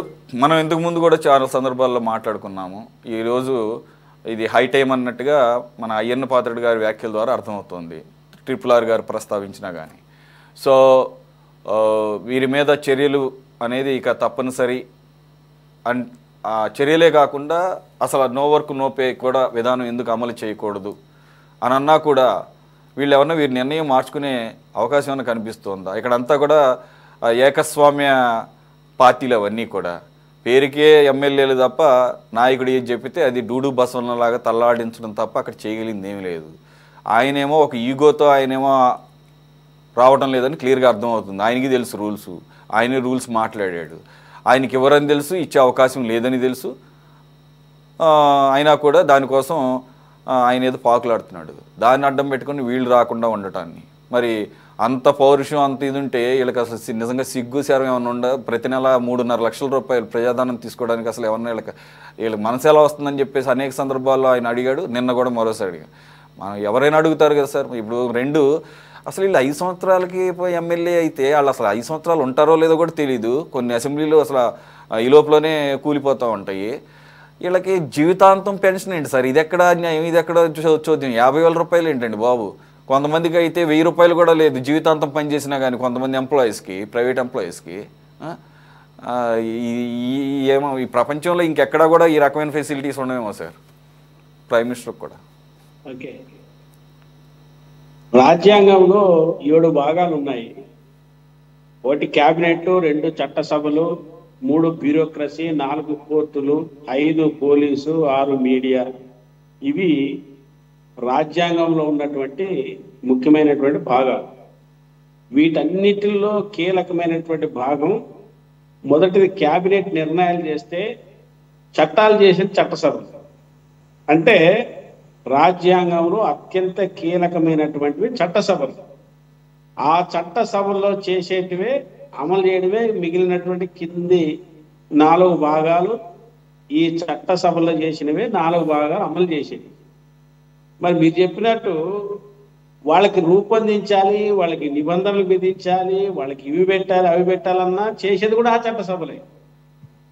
మనం ఇంతకు ముందు కూడా చాలా సందర్భాల్లో మాట్లాడుకున్నాము. ఈరోజు ఇది హై టైం అన్నట్టుగా మన అయ్యన్న పాత్రుడు గారి వ్యాఖ్యల ద్వారా అర్థమవుతుంది, RRR గారు ప్రస్తావించినా కానీ. సో వీరి మీద చర్యలు అనేది ఇక తప్పనిసరి. ఆ చర్యలే కాకుండా అసలు నో వర్క్ నో పే కూడా విధానం ఎందుకు అమలు చేయకూడదు అని అన్నా కూడా వీళ్ళు ఎవరన్నా వీరి నిర్ణయం మార్చుకునే అవకాశం ఏమైనా కనిపిస్తుందా? ఇక్కడంతా కూడా ఏకస్వామ్య పార్టీలు అవన్నీ కూడా పేరుకే ఎమ్మెల్యేలు తప్ప నాయకుడు ఏది చెప్పితే అది డూడు బసవన్నలాగా తల్లాడించడం తప్ప అక్కడ చేయగలిగింది ఏమీ లేదు. ఆయనేమో ఒక ఈగోతో ఆయనేమో రావడం లేదని క్లియర్గా అర్థమవుతుంది. ఆయనకి తెలుసు రూల్స్, ఆయన రూల్స్ మాట్లాడాడు. ఆయనకి ఎవరని తెలుసు, ఇచ్చే అవకాశం లేదని తెలుసు. అయినా కూడా దానికోసం ఆయన ఏదో పాకులాడుతున్నాడు. దాన్ని అడ్డం పెట్టుకుని వీళ్ళు రాకుండా ఉండటాన్ని. మరి అంత పౌరుషం అంత ఇది ఉంటే వీళ్ళకి అసలు నిజంగా సిగ్గు శరం ఏమైనా ఉండ? ప్రతి నెల 3.5 లక్షల రూపాయలు ప్రజాదానం తీసుకోవడానికి అసలు ఎవరన్నా వీళ్ళకి మనసు ఎలా వస్తుందని చెప్పేసి అనేక సందర్భాల్లో ఆయన అడిగాడు. నిన్న కూడా మరోసారి అడిగాడు. మనం ఎవరైనా అడుగుతారు కదా సార్. ఇప్పుడు అసలు వీళ్ళు 5 సంవత్సరాలకి ఎమ్మెల్యే అయితే వాళ్ళు అసలు 5 సంవత్సరాలు ఉంటారో లేదో కూడా తెలియదు. కొన్ని అసెంబ్లీలు అసలు ఈ లోపలనే కూలిపోతూ ఉంటాయి. వీళ్ళకి జీవితాంతం పెన్షన్ ఏంటి సార్? ఇది ఎక్కడ న్యాయం? ఇది ఎక్కడ చోద్యం? 50,000 రూపాయలు ఏంటండి బాబు? కొంతమందికి అయితే 1000 రూపాయలు కూడా లేదు జీవితాంతం పనిచేసినా కానీ. కొంతమంది ఎంప్లాయీస్కి, ప్రైవేట్ ఎంప్లాయీస్కి ఏమో ఈ ప్రపంచంలో ఇంకెక్కడా కూడా ఈ రకమైన ఫెసిలిటీస్ ఉండవేమో సార్ ప్రైమ్ మినిస్టర్కి కూడా. ఓకే, రాజ్యాంగంలో 7 భాగాలు ఉన్నాయి. 1 క్యాబినెట్, 2 చట్టసభలు, 3 బ్యూరోక్రసీ, 4 కోర్టులు, 5 పోలీసు, 6 మీడియా. ఇవి రాజ్యాంగంలో ఉన్నటువంటి ముఖ్యమైనటువంటి భాగాలు. వీటన్నిటిలో కీలకమైనటువంటి భాగం మొదటిది క్యాబినెట్ నిర్ణయాలు చేస్తే చట్టాలు చేసేది చట్టసభ. అంటే రాజ్యాంగంలో అత్యంత కీలకమైనటువంటివి చట్టసభలు. ఆ చట్టసభల్లో చేసేటివే అమలు చేయడమే మిగిలినటువంటి కింది 4 భాగాలు. ఈ చట్టసభల్లో చేసినవే 4 భాగాలు అమలు చేసేవి. మరి మీరు చెప్పినట్టు వాళ్ళకి రూపొందించాలి, వాళ్ళకి నిబంధనలు విధించాలి, వాళ్ళకి ఇవి పెట్టాలి అవి పెట్టాలన్నా చేసేది కూడా ఆ చట్టసభలే.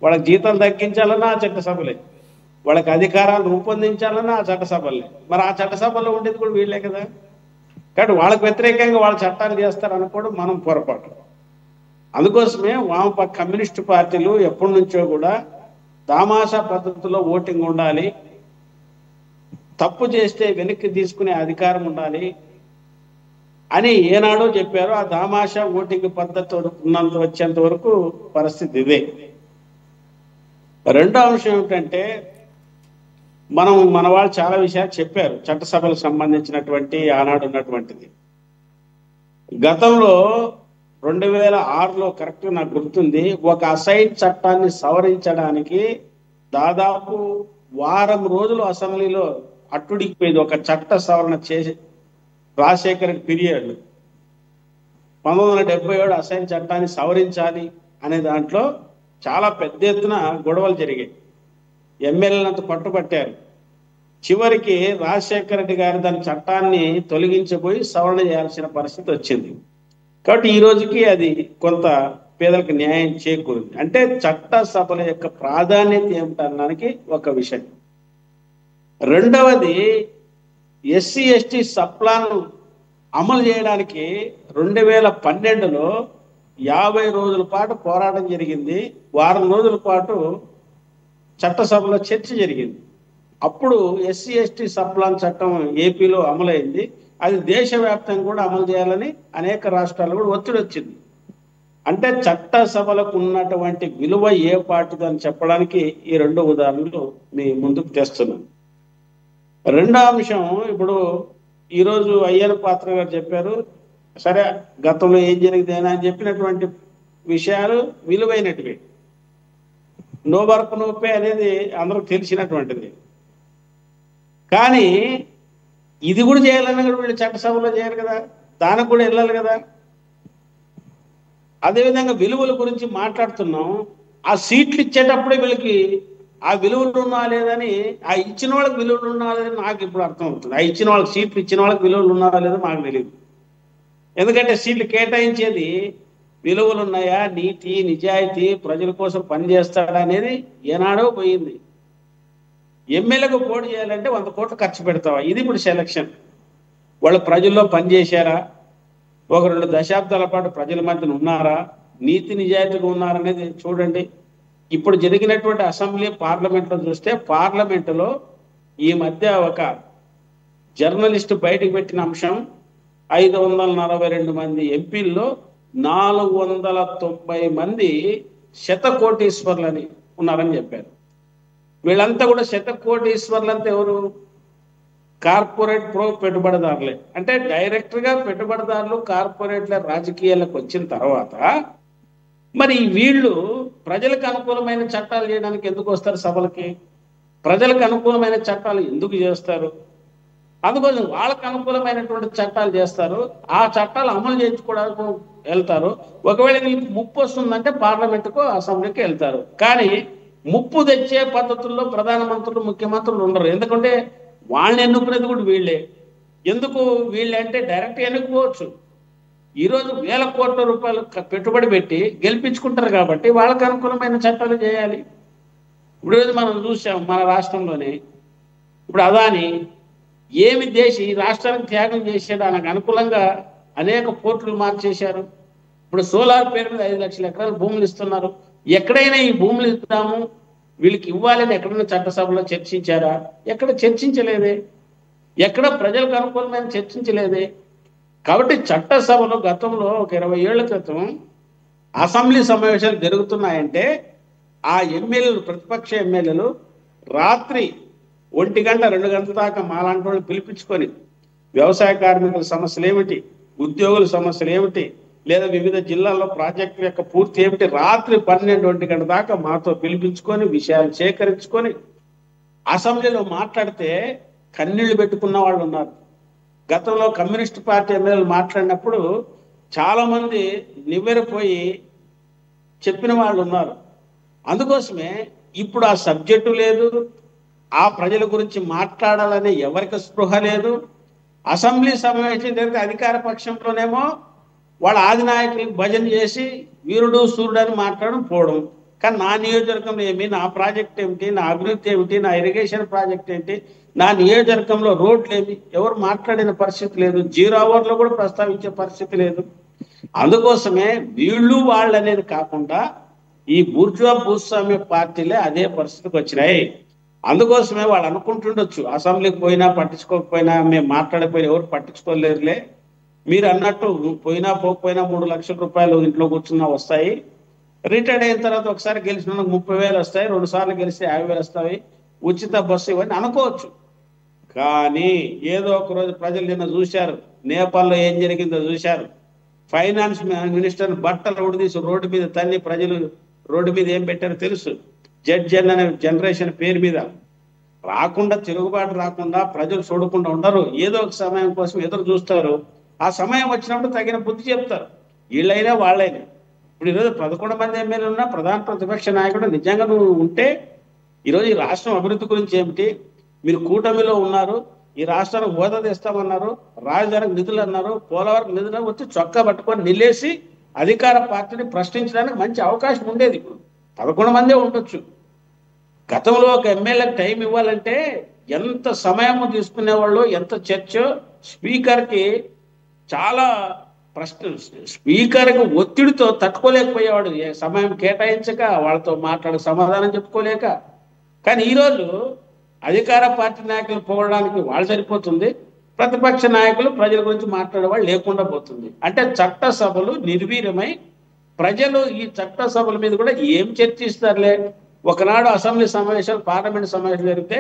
వాళ్ళకి జీతాలు తగ్గించాలన్నా ఆ చట్టసభలే. వాళ్ళకి అధికారాలు రూపొందించాలన్నా ఆ చట్టసభలే. మరి ఆ చట్టసభలో ఉండేది కూడా వీళ్ళే కదా. కాబట్టి వాళ్ళకి వ్యతిరేకంగా వాళ్ళ చట్టాలు చేస్తారు అనుకోవడం మనం పొరపాటు. అందుకోసమే వామపక్ష కమ్యూనిస్టు పార్టీలు ఎప్పటి నుంచో కూడా దామాషా పద్ధతిలో ఓటింగ్ ఉండాలి, తప్పు చేస్తే వెనక్కి తీసుకునే అధికారం ఉండాలి అని ఏనాడో చెప్పారు. ఆ దామాషా ఓటింగ్ పద్ధతి వచ్చేంత వరకు పరిస్థితి ఇదే. రెండో అంశం ఏమిటంటే మన వాళ్ళు చాలా విషయాలు చెప్పారు చట్టసభలకు సంబంధించినటువంటి ఆనాడు ఉన్నటువంటిది. గతంలో 2006లో కరెక్ట్గా నాకు గుర్తుంది, ఒక అసైన్ చట్టాన్ని సవరించడానికి దాదాపు వారం రోజులు అసెంబ్లీలో అట్టుడికిపోయింది. ఒక చట్ట సవరణ చేసి రాజశేఖర పీరియడ్ 1977 అసైన్ చట్టాన్ని సవరించాలి అనే దాంట్లో చాలా పెద్ద ఎత్తున గొడవలు జరిగాయి. ఎమ్మెల్యేలంతా పట్టుబట్టారు. చివరికి రాజశేఖర రెడ్డి గారు దాని చట్టాన్ని తొలగించబోయి సవరణ చేయాల్సిన పరిస్థితి వచ్చింది. కాబట్టి ఈ రోజుకి అది కొంత పేదలకు న్యాయం చేకూరింది. అంటే చట్ట సభల యొక్క ప్రాధాన్యత ఏమిటనడానికి ఒక విషయం. రెండవది ఎస్సీ ఎస్టీ సప్లాన్ అమలు చేయడానికి 2012లో 50 రోజుల పాటు పోరాటం జరిగింది. వారం రోజుల పాటు చట్టసభలో చర్చ జరిగింది. అప్పుడు ఎస్సీ ఎస్టీ సప్లాన్ చట్టం ఏపీలో అమలైంది. అది దేశవ్యాప్తంగా కూడా అమలు చేయాలని అనేక రాష్ట్రాలు కూడా ఒత్తిడి వచ్చింది. అంటే చట్టసభలకు ఉన్నటువంటి విలువ ఏ పార్టీది అని చెప్పడానికి ఈ 2 ఉదాహరణలు మీ ముందుకు తెస్తున్నాను. రెండో అంశం, ఇప్పుడు ఈరోజు అయ్యన్న పాత్ర గారు చెప్పారు, సరే గతంలో ఏం జరిగింది అని చెప్పినటువంటి విషయాలు విలువైనటివి. నో వర్క్ నో పే అనేది అందరికి తెలిసినటువంటిది. కానీ ఇది కూడా చేయాలన్నా కూడా వీళ్ళు చట్టసభలో చేయరు కదా, దానికి కూడా వెళ్ళాలి కదా. అదేవిధంగా విలువల గురించి మాట్లాడుతున్నాం. ఆ సీట్లు ఇచ్చేటప్పుడే వీళ్ళకి ఆ విలువలు ఉన్నా లేదని, ఆ ఇచ్చిన వాళ్ళకి విలువలు ఉన్నా లేదని నాకు ఇప్పుడు అర్థం అవుతుంది. ఆ ఇచ్చిన వాళ్ళకి సీట్లు ఇచ్చిన వాళ్ళకి విలువలు ఉన్నారా లేదో నాకు తెలియదు. ఎందుకంటే సీట్లు కేటాయించేది విలువలు ఉన్నాయా, నీతి నిజాయితీ, ప్రజల కోసం పనిచేస్తాడా అనేది ఏనాడో పోయింది. ఎమ్మెల్యేకు పోటీ చేయాలంటే 100 కోట్లు ఖర్చు పెడతావా? ఇది ఇప్పుడు సెలక్షన్. వాళ్ళు ప్రజల్లో పనిచేశారా, 1-2 దశాబ్దాల పాటు ప్రజల మధ్యన ఉన్నారా, నీతి నిజాయితీగా ఉన్నారనేది చూడండి. ఇప్పుడు జరిగినటువంటి అసెంబ్లీ పార్లమెంట్లో చూస్తే, పార్లమెంటులో ఈ మధ్య ఒక జర్నలిస్టు బయటకు పెట్టిన అంశం, 542 మంది ఎంపీల్లో 490 మంది శతకోటీశ్వర్లని ఉన్నారని చెప్పారు. వీళ్ళంతా కూడా శతకోటీశ్వర్లంతా ఎవరు? కార్పొరేట్ పెట్టుబడిదారులే. అంటే డైరెక్ట్గా పెట్టుబడిదారులు కార్పొరేట్ల రాజకీయాలకు వచ్చిన తర్వాత మరి వీళ్ళు ప్రజలకు అనుకూలమైన చట్టాలు చేయడానికి ఎందుకు వస్తారు సభలకి? ప్రజలకు అనుకూలమైన చట్టాలు ఎందుకు చేస్తారు? అందుకోసం వాళ్ళకు అనుకూలమైనటువంటి చట్టాలు చేస్తారు, ఆ చట్టాలు అమలు చేయించుకోవడానికి వెళ్తారు. ఒకవేళ వీళ్ళకి ముప్పు వస్తుందంటే పార్లమెంటుకు, అసెంబ్లీకి వెళ్తారు. కానీ ముప్పు తెచ్చే పద్ధతుల్లో ప్రధానమంత్రులు, ముఖ్యమంత్రులు ఉండరు. ఎందుకంటే వాళ్ళని ఎన్నుకునేది కూడా వీళ్ళే. ఎందుకు వీళ్ళే అంటే డైరెక్ట్గా ఎన్నుకోవచ్చు. ఈరోజు వేల కోట్ల రూపాయలు పెట్టుబడి పెట్టి గెలిపించుకుంటారు కాబట్టి వాళ్ళకి అనుకూలమైన చట్టాలు చేయాలి. ఇప్పుడు మనం చూసాం మన రాష్ట్రంలోనే, ఇప్పుడు అదాని ఏమి దేశీ రాష్ట్రానికి త్యాగం చేశాడు, ఆయనకు అనుకూలంగా అనేక పోర్టులు మార్చేశారు. ఇప్పుడు సోలార్ పేరు మీద 5 లక్షల ఎకరాలు భూములు ఇస్తున్నారు. ఎక్కడైనా ఈ భూములు ఇస్తాము వీళ్ళకి ఇవ్వాలని ఎక్కడైనా చట్టసభలో చర్చించారా? ఎక్కడ చర్చించలేదే. ఎక్కడ ప్రజలకు అనుకూలమైన చర్చించలేదే. కాబట్టి చట్టసభలో గతంలో ఒక 20 ఏళ్ల క్రితం అసెంబ్లీ సమావేశాలు జరుగుతున్నాయంటే ఆ ఎమ్మెల్యేలు, ప్రతిపక్ష ఎమ్మెల్యేలు రాత్రి 1 గంట 2 గంటల దాకా మాలాంటి వాళ్ళు పిలిపించుకొని వ్యవసాయ కార్మికుల సమస్యలు ఏమిటి, ఉద్యోగుల సమస్యలు ఏమిటి, లేదా వివిధ జిల్లాల్లో ప్రాజెక్టుల యొక్క పూర్తి ఏమిటి, రాత్రి 12-1 గంట దాకా మాతో పిలిపించుకొని విషయాలు సేకరించుకొని అసెంబ్లీలో మాట్లాడితే కన్నీళ్లు పెట్టుకున్న వాళ్ళు ఉన్నారు. గతంలో కమ్యూనిస్ట్ పార్టీ ఎమ్మెల్యేలు మాట్లాడినప్పుడు చాలామంది నివ్వెరపోయి చెప్పిన వాళ్ళు ఉన్నారు. అందుకోసమే ఇప్పుడు ఆ సబ్జెక్టు లేదు, ఆ ప్రజల గురించి మాట్లాడాలనే ఎవరికి స్పృహ లేదు. అసెంబ్లీ సమావేశం జరిగితే అధికార పక్షంలోనేమో వాళ్ళ ఆదినాయకులకు భజన చేసి వీరుడు సూర్యుడు అని మాట్లాడడం పోవడం. కానీ నా నియోజకవర్గంలో ఏమి, నా ప్రాజెక్ట్ ఏమిటి, నా అభివృద్ధి ఏమిటి, నా ఇరిగేషన్ ప్రాజెక్ట్ ఏంటి, నా నియోజకవర్గంలో రోడ్లు ఏమి, ఎవరు మాట్లాడిన పరిస్థితి లేదు. 0 అవర్లో కూడా ప్రస్తావించే పరిస్థితి లేదు. అందుకోసమే వీళ్ళు వాళ్ళు అనేది కాకుండా ఈ బూర్జువా భూస్వామ్య పార్టీలే అదే పరిస్థితికి వచ్చినాయి. అందుకోసమే వాళ్ళు అనుకుంటుండొచ్చు, అసెంబ్లీకి పోయినా పట్టించుకోకపోయినా, మేము మాట్లాడిపోయినా ఎవరు పట్టించుకోలేరులే, మీరు అన్నట్టు పోయినా పోకపోయినా 3 లక్షల రూపాయలు ఇంట్లో కూర్చున్నా వస్తాయి, రిటైర్డ్ అయిన తర్వాత ఒకసారి గెలిచిన 30,000 వస్తాయి, 2 సార్లు గెలిస్తే 50,000 వస్తాయి, ఉచిత బస్సు ఇవన్నీ అనుకోవచ్చు. కానీ ఏదో ఒక రోజు ప్రజలు నిన్న చూశారు, నేపాల్లో ఏం జరిగిందో చూశారు. ఫైనాన్స్ మినిస్టర్ బట్టలు ఉడిదీసి రోడ్డు మీద తన్ని ప్రజలు రోడ్డు మీద ఏం పెట్టారో తెలుసు. జడ్జన్ అనే జనరేషన్ పేరు మీద రాకుండా, తిరుగుబాటు రాకుండా ప్రజలు చూడకుండా ఉండరు. ఏదో ఒక సమయం కోసం ఎదురు చూస్తారు. ఆ సమయం వచ్చినప్పుడు తగిన బుద్ధి చెప్తారు, వీళ్ళైనా వాళ్ళైనా. ఇప్పుడు ఈరోజు 11 మంది ఎమ్మెల్యేలు ఉన్నా ప్రధాన ప్రతిపక్ష నాయకుడు నిజంగా నువ్వు ఉంటే ఈరోజు ఈ రాష్ట్రం అభివృద్ధి గురించి ఏమిటి, మీరు కూటమిలో ఉన్నారు, ఈ రాష్ట్రానికి హోదా తెస్తామన్నారు, రాజధానికి నిధులు అన్నారు, పోలవరం నిధులు వచ్చి చొక్కా పట్టుకొని నిలేసి అధికార పార్టీని ప్రశ్నించడానికి మంచి అవకాశం ఉండేది. ఇప్పుడు 11 మందే ఉండొచ్చు. గతంలో ఒక ఎమ్మెల్యేకి టైం ఇవ్వాలంటే ఎంత సమయం తీసుకునేవాళ్ళు, ఎంత చర్చో. స్పీకర్కి చాలా స్పీకర్కి ఒత్తిడితో తట్టుకోలేకపోయేవాడు, సమయం కేటాయించక, వాళ్ళతో మాట్లాడే సమాధానం చెప్పుకోలేక. కానీ ఈరోజు అధికార పార్టీ నాయకులు పోవడానికి వాళ్ళు సరిపోతుంది, ప్రతిపక్ష నాయకులు ప్రజల గురించి మాట్లాడేవాళ్ళు లేకుండా పోతుంది. అంటే చట్టసభలు నిర్వీర్యమై ప్రజలు ఈ చట్టసభల మీద కూడా ఏం చర్చిస్తారులే. ఒకనాడు అసెంబ్లీ సమావేశాలు, పార్లమెంట్ సమావేశాలు జరిగితే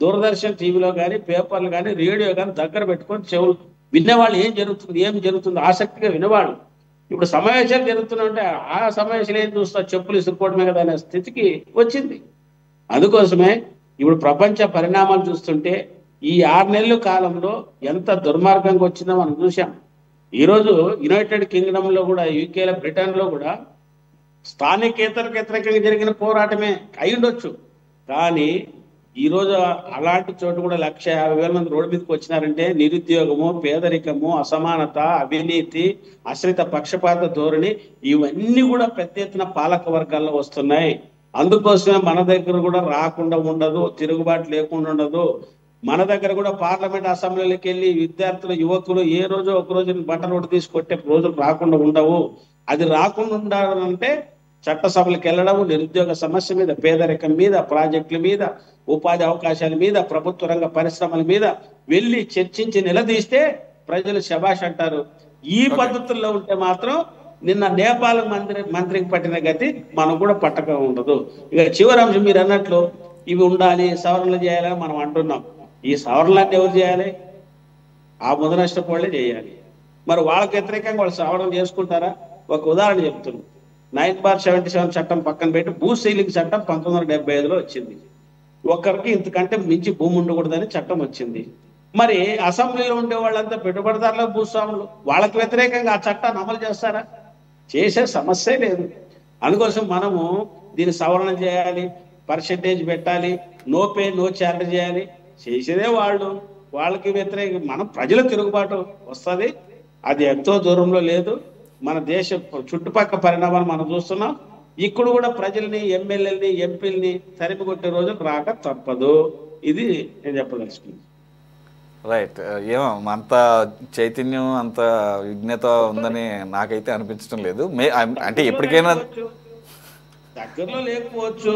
దూరదర్శన్ టీవీలో కానీ, పేపర్లు కానీ, రేడియో కానీ దగ్గర పెట్టుకొని చెవులు వినేవాళ్ళు, ఏం జరుగుతుంది ఆసక్తిగా వినేవాళ్ళు. ఇప్పుడు సమావేశాలు జరుగుతున్నాయంటే ఆ సమావేశాలు ఏం చూస్తా, చెప్పులు ఇసుకోవడమే కదా అనే స్థితికి వచ్చింది. అందుకోసమే ఇప్పుడు ప్రపంచ పరిణామాలు చూస్తుంటే ఈ 6 నెలల కాలంలో ఎంత దుర్మార్గంగా వచ్చిందో మనం చూసాం. ఈరోజు యునైటెడ్ కింగ్డమ్లో కూడా, యూకేలో, బ్రిటన్లో కూడా స్థానికేతరకు వ్యతిరేకంగా జరిగిన పోరాటమే అయి ఉండొచ్చు. కానీ ఈరోజు అలాంటి చోటు కూడా 1,50,000 మంది రోడ్డు మీదకి వచ్చినారంటే నిరుద్యోగము, పేదరికము, అసమానత, అవినీతి, ఆశ్రిత పక్షపాత ధోరణి ఇవన్నీ కూడా పెద్ద ఎత్తున పాలక వర్గాల్లో వస్తున్నాయి. అందుకోసమే మన దగ్గర కూడా రాకుండా ఉండదు, తిరుగుబాటు లేకుండా ఉండదు. మన దగ్గర కూడా పార్లమెంట్ అసెంబ్లీలోకి వెళ్ళి విద్యార్థులు, యువకులు ఏ రోజు ఒక రోజు బట్టలు ఒకటి తీసుకొట్టే రోజులు రాకుండా ఉండవు. అది రాకుండా ఉండాలంటే చట్టసభలకు వెళ్ళడం, నిరుద్యోగ సమస్య మీద, పేదరికం మీద, ప్రాజెక్టుల మీద, ఉపాధి అవకాశాల మీద, ప్రభుత్వ రంగ పరిశ్రమల మీద వెళ్ళి చర్చించి నిలదీస్తే ప్రజలు శభాష్ అంటారు. ఈ పద్ధతుల్లో ఉంటే మాత్రం నిన్న నేపాల్ మంత్రికి పట్టిన గతి మనం కూడా పట్టక ఉండదు. ఇక చివరి అంశం మీరు అన్నట్లు ఇవి ఉండాలి, సవరణలు చేయాలని మనం అంటున్నాం. ఈ సవరణలన్నీ ఎవరు చేయాలి? ఆ ముదనష్టపోళ్ళే చేయాలి. మరి వాళ్ళకి వ్యతిరేకంగా వాళ్ళు సవరణ చేసుకుంటారా? ఒక ఉదాహరణ చెప్తున్నాం. 9/77 చట్టం పక్కన పెట్టి భూ సీలింగ్ చట్టం 1975లో వచ్చింది. ఒక్కరికి ఇంతకంటే మించి భూమి ఉండకూడదని చట్టం వచ్చింది. మరి అసెంబ్లీలో ఉండే వాళ్ళంతా పెట్టుబడిదారుల భూస్వాములు, వాళ్ళకి వ్యతిరేకంగా ఆ చట్టాన్ని అమలు చేస్తారా? చేసే సమస్యే లేదు. అందుకోసం మనము దీన్ని సవరణ చేయాలి, పర్సెంటేజ్ పెట్టాలి, నో పే నో చార్జ్ చేయాలి. చేసేదే వాళ్ళకి వ్యతిరేక మనం ప్రజల తిరుగుబాటు వస్తుంది. అది ఎంతో దూరంలో లేదు. మన దేశ చుట్టుపక్కల పరిణామాలు మనం చూస్తున్నాం. ఇక్కడ కూడా ప్రజల్ని, ఎమ్మెల్యేలని, ఎంపీలని తరిమి కొట్టే రోజులు రాక తప్పదు. ఇది నేను చెప్పదలుచుకున్నాను. రైట్. ఏమో అంత చైతన్యం, అంత విజ్ఞత ఉందని నాకైతే అనిపించడం లేదు. అంటే ఎప్పటికైనా దగ్గరలో లేకపోవచ్చు,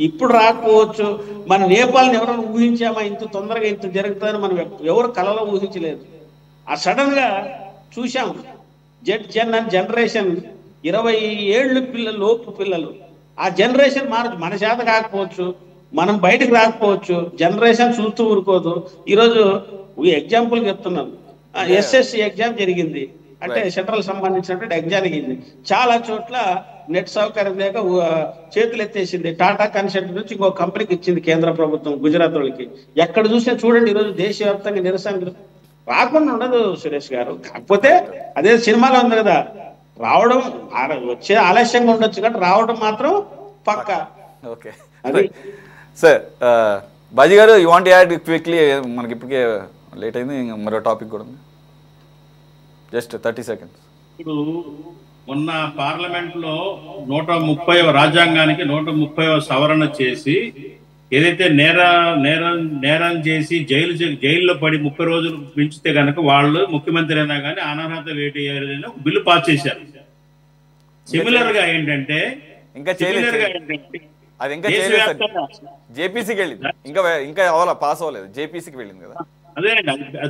ఇప్పుడు రాకపోవచ్చు. మన నేపాల్ని ఎవరైనా ఊహించామా? ఇంత తొందరగా ఇంత జరుగుతుందని మనం ఎవరు కలలో ఊహించలేదు. ఆ సడన్ గా చూసాం. జనరేషన్ 20 ఏళ్ళు లోపు పిల్లలు, ఆ జనరేషన్ మన చేత కాకపోవచ్చు, మనం బయటకు రాకపోవచ్చు. జనరేషన్ చూస్తూ ఊరుకోదు. ఈరోజు ఎగ్జాంపుల్ చెప్తున్నాను. ఎస్ఎస్సి ఎగ్జామ్ జరిగింది అంటే సెంట్రల్ సంబంధించినటువంటి ఎగ్జామ్ జరిగింది. చాలా చోట్ల నెట్ సౌకర్యం లేక చేతులు ఎత్తేసింది. టాటా కన్సల్ట్ నుంచి ఇంకో కంపెనీకి ఇచ్చింది కేంద్ర ప్రభుత్వం గుజరాత్ వాళ్ళకి. ఎక్కడ చూసినా చూడండి ఈరోజు దేశవ్యాప్తంగా నిరసన రాకుండా ఉండదు సురేష్ గారు. కాకపోతే అదే సినిమాలో ఉంది కదా, రావడం వచ్చే ఆలస్యంగా ఉండొచ్చు కానీ రావడం మాత్రం పక్క. Okay sir. బాజీ గారు, యూ వాంట్ యాడ్ క్విక్లీ? మనకి ఇప్పటికే లేట్ అయింది, మరో టాపిక్ కూడా ఉంది. Just 30 seconds. ఇప్పుడు మొన్న పార్లమెంట్ లో 130వ రాజ్యాంగానికి 130వ సవరణ చేసి ఏదైతే నేరం చేసి జైల్లో పడి 30 రోజులు పెంచితే కనుక వాళ్ళు ముఖ్యమంత్రి అయినా కానీ అనర్హత వేటు చేయాలని బిల్లు పాస్ చేశారు. సిమిలర్ గా ఏంటంటే అది ఇంకా జేపీసీకి వెళ్ళింది, ఇంకా పాస్ అవ్వలేదు, జేపీసీకి వెళ్ళింది కదా. అదే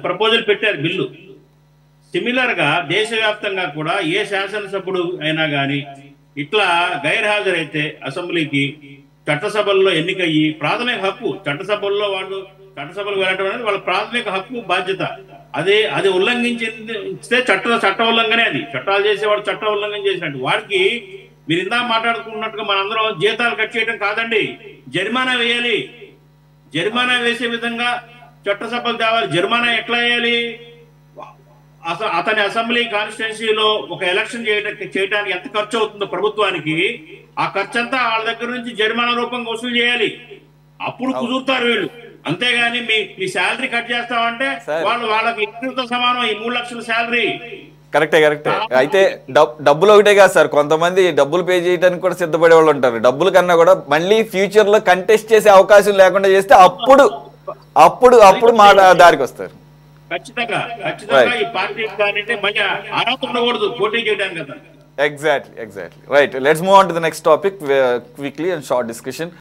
ప్రపోజల్ పెట్టారు బిల్లు. సిమిలర్ గా దేశవ్యాప్తంగా కూడా ఏ శాసనసభ్యుడు అయినా కానీ ఇట్లా గైర్హాజరైతే అసెంబ్లీకి, చట్టసభల్లో ఎన్నికయ్యి ప్రాథమిక హక్కు, చట్టసభల్లో చట్టసభలకు వెళ్ళడం అనేది వాళ్ళ ప్రాథమిక హక్కు, బాధ్యత. అది ఉల్లంఘించితే చట్ట ఉల్లంఘనే. అది చట్టాలు చేసేవాడు చట్ట ఉల్లంఘన చేసినట్టు. వాడికి మీరు ఇందా మాట్లాడుకున్నట్టుగా మనందరం జీతాలు కట్ చేయడం కాదండి, జరిమానా వేయాలి. జరిమానా వేసే విధంగా చట్టసభలు తేవాలి. జరిమానా ఎట్లా వేయాలి? అతని అసెంబ్లీ కాన్స్టిట్యున్సీలో ఒక ఎలక్షన్ చేయడానికి ఎంత ఖర్చు అవుతుందో ప్రభుత్వానికి, ఆ ఖర్చు అంతా వాళ్ళ దగ్గర నుంచి జరిమానా రూపంగా వసూలు చేయాలి. అప్పుడు కుదురుతారు వీళ్ళు. అంతేగాని మీ శాలరీ కట్ చేస్తామంటే వాళ్ళకి ఇంటితో సమానం ఈ 3 లక్షల శాలరీ. కరెక్టే. అయితే డబ్బులు ఒకటే కాదు సార్, కొంతమంది డబ్బులు పే చేయడానికి కూడా సిద్ధపడే వాళ్ళు ఉంటారు. డబ్బుల కన్నా కూడా మళ్ళీ ఫ్యూచర్ లో కంటెస్ట్ చేసే అవకాశం లేకుండా చేస్తే అప్పుడు మాట దారికి వస్తారు. ఖచ్చితంగా ఈ పార్టీ మళ్ళీ అర్హత ఉండకూడదు పోటీ చేయడానికి. Exactly. Right. Let's move on to the next topic quickly and short discussion.